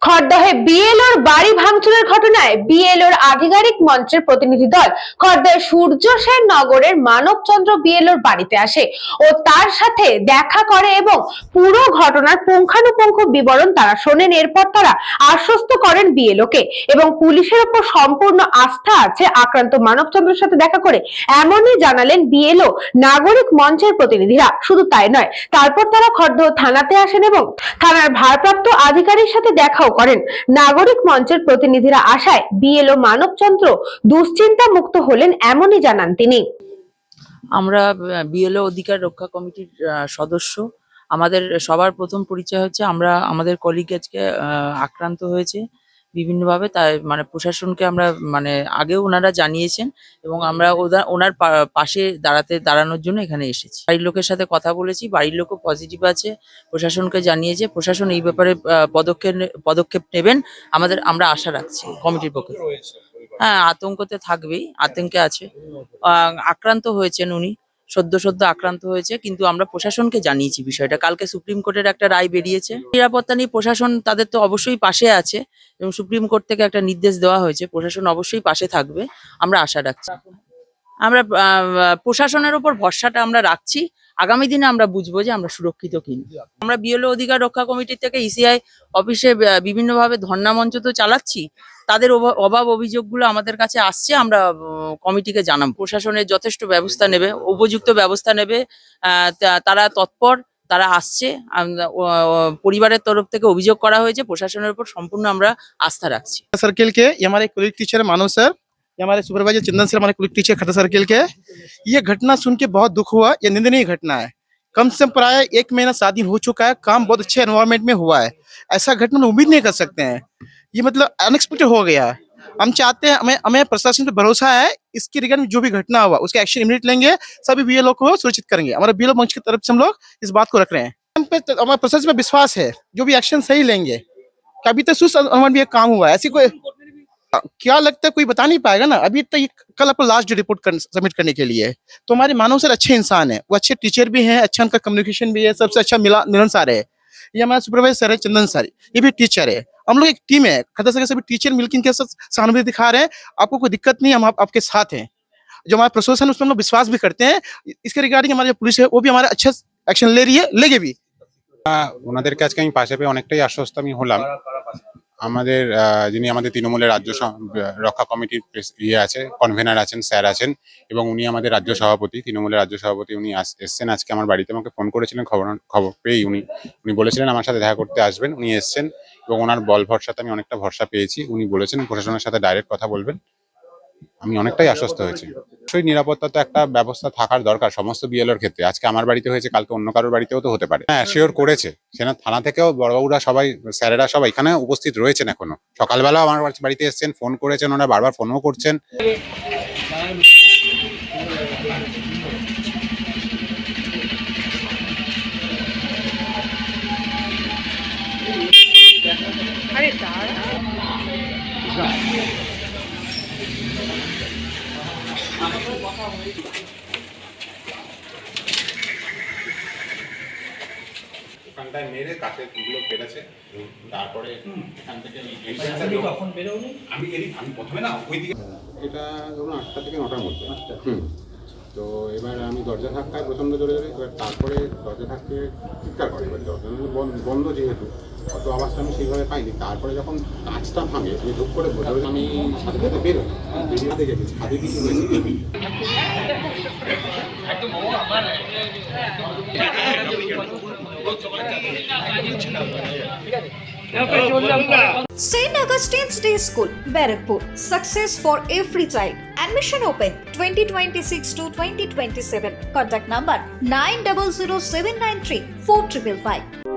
খড়দহে বিএলওর বাড়ি ভাঙচুরের ঘটনায় বিএলওর আধিকারিক মঞ্চের প্রতিনিধি দল খড়দহের সূর্য সেন নগরের মানবচন্দ্র বিএলওর বাড়িতে আসে ও তার সাথে দেখা করে এবং পুরো ঘটনার পুঙ্খানুপুঙ্খ বিবরণ তারা শোনেন। এরপর তারা আশ্বস্ত করেন বিএলওকে এবং পুলিশের উপর সম্পূর্ণ আস্থা আছে। আক্রান্ত মানবচন্দ্রের সাথে দেখা করে এমনই জানালেন বিএলও নাগরিক মঞ্চের প্রতিনিধিরা। শুধু তাই নয়, তারপর তারা খড়দহ থানাতে আসেন এবং থানার ভারপ্রাপ্ত আধিকারিক সাথে দেখাও করেন। নাগরিক মঞ্চের প্রতিনিধিরা আশায় বিএলও মানবচন্দ্র দুশ্চিন্তা মুক্ত হলেন, এমনই জানান তিনি। আমরা বিএলও অধিকার রক্ষা কমিটির সদস্য। আমাদের সবার প্রথম পরিচয় হচ্ছে আমরা আমাদের কলিগ আজকে আক্রান্ত হয়েছে বিভিন্নভাবে, তাই মানে প্রশাসনকে আমরা মানে আগেও ওনারা জানিয়েছেন এবং আমরা ওনার পাশে দাঁড়ানোর জন্য এখানে এসেছি। বাড়ির লোকের সাথে কথা বলেছি, বাড়ির লোকও পজিটিভ আছে, প্রশাসনকে জানিয়েছে, প্রশাসন এই ব্যাপারে পদক্ষেপ নেবেন আমরা আশা রাখছি কমিটির পক্ষে। হ্যাঁ, আতঙ্কতে থাকবেই, আতঙ্কে আছে। আক্রান্ত হয়েছেন উনি, সদ্য আক্রান্ত হয়েছে, কিন্তু আমরা প্রশাসনকে জানিয়েছি বিষয়টা। কালকে সুপ্রিম কোর্টের একটা রায় বেরিয়েছে, নিরাপত্তা নিয়ে প্রশাসন তাদের তো অবশ্যই পাশে আছে এবং সুপ্রিম কোর্ট থেকে একটা নির্দেশ দেওয়া হয়েছে, প্রশাসন অবশ্যই পাশে থাকবে, আমরা আশা রাখছি। আমরা প্রশাসনের উপর ভরসাটা আমরা রাখছি। আগামী দিনে আমরা বুঝবো যে আমরা সুরক্ষিত কিনা। আমরা বিএলও অধিকার রক্ষা কমিটির থেকে ইসিআই অফিসে বিভিন্নভাবে ধর্ণা মঞ্চ তো চালাচ্ছি, তাদের অভাব অভিযোগগুলো আমাদের কাছে আসছে, আমরা কমিটিকে জানাবো। প্রশাসনের যথেষ্ট ব্যবস্থা নেবে, উপযুক্ত ব্যবস্থা নেবে, তারা তৎপর, তারা আসছে। পরিবারের তরফ থেকে অভিযোগ করা হয়েছে, প্রশাসনের উপর সম্পূর্ণ আমরা আস্থা রাখছি। सर्किल के ये हमारे कुलिक टीचर मानो सर, ये हमारे सुपरवाइजर चंदन सर, हमारे कुलिक टीचर खट्टा सर्किल के। ये घटना सुन के बहुत दुख हुआ, ये निंदनीय घटना है। कम से कम प्राय 1 महीना 7 दिन हो चुका है, काम बहुत अच्छे एनवायरनमेंट में हुआ है, ऐसा घटना हम उम्मीद नहीं कर सकते हैं। ये मतलब अनएक्सपेक्टेड हो गया। हम चाहते हैं, हमें प्रशासन पे भरोसा है, इसके रिगार्डिंग जो भी घटना हुआ उसका एक्शन इमीडिएट लेंगे, सभी बीएलओ को सुरक्षित करेंगे। हमारे बीएलओ मंच की तरफ से हम लोग इस बात को रख रहे हैं। हम पे हमारे प्रशासन पे विश्वास है, जो भी एक्शन सही लेंगे। अभी तक सुस्त एनवायरनमेंट में काम हुआ है, ऐसी कोई क्या लगता है कोई बता नहीं पाएगा ना। अभी तक कल आपको लास्ट डे रिपोर्ट सबमिट करने के लिए। तो हमारे मानव सर अच्छे इंसान है, वो अच्छे टीचर भी हैं, अच्छा उनका कम्युनिकेशन भी है, सबसे अच्छा मिलनसार है। ये हमारा सुपरवाइजर सर है चंदन सर, ये भी टीचर है। हम लोग एक टीम है, खट्टा सर के सभी टीचर मिलकर इनके साथ सहानुभूति दिखा रहे हैं। आपको कोई दिक्कत नहीं, हम आपके साथ हैं। जो हमारा प्रशासन है उसमें हम लोग विश्वास भी करते हैं। इसके रिगार्डिंग हमारी जो पुलिस है वो भी हमारा अच्छा एक्शन ले रही है, लेगे भी। ওনাদেরকে আজকে আমি পাশে পেয়ে অনেকটাই আশ্বস্ত আমি হলাম। আমাদের যিনি আমাদের তৃণমূলের রাজ্য রক্ষা কমিটির আছে, কনভেনার আছেন, স্যার আছেন, এবং উনি আমাদের রাজ্য সভাপতি, তৃণমূলের রাজ্য সভাপতি, উনি এসছেন আজকে আমার বাড়িতে। আমাকে ফোন করেছিলেন, খবর পেয়েই উনি বলেছিলেন আমার সাথে দেখা করতে আসবেন। উনি এসছেন এবং ওনার বল ভরসাতে আমি অনেকটা ভরসা পেয়েছি। উনি বলেছেন প্রশাসনের সাথে ডাইরেক্ট কথা বলবেন, আমি অনেকটাই আশ্বস্ত হয়েছি। অবশ্যই নিরাপত্তা তো একটা ব্যবস্থা থাকার দরকার সমস্ত বিএলওর ক্ষেত্রে। আজকে আমার বাড়িতে হয়েছে, কালকে অন্য কারোর বাড়িতেও তো হতে পারে। হ্যাঁ, শিওর করেছে সেনা থানা থেকেও বড়বাবুরা সবাই, স্যারেরা সবাই এখানে উপস্থিত রয়েছেন। এখনো সকালবেলা আমার বাড়িতে এসেছেন, ফোন করেছেন, ওনারা বারবার ফোনও করছেন। ওখানটায় মেরে কাঠের গুলো পেরেছে, তারপরে এখান থেকে আমি প্রথমে না ওইদিকে, এটা ধরুন 8টা থেকে 9টার মধ্যে। তো এবার আমি দরজা ধাক্কায় প্রচণ্ড জোরে, এবার তারপরে দরজা ধাক্কে চিৎকার করে, এবার দরজা বন্ধ যেহেতু অত আওয়াজটা আমি সেইভাবে পাইনি। তারপরে যখন কাঁচটা ভাঙে আমি ধূপ করে বোঝা, আমি সাথে সাথে বেরোই, বেরিয়ে দেখেছি ছাদে কিছু হয়েছে। St. Augustine's Day School, Barrackpur. Success for every child. Admission open 2026 to 2027. Contact number 900793 4555.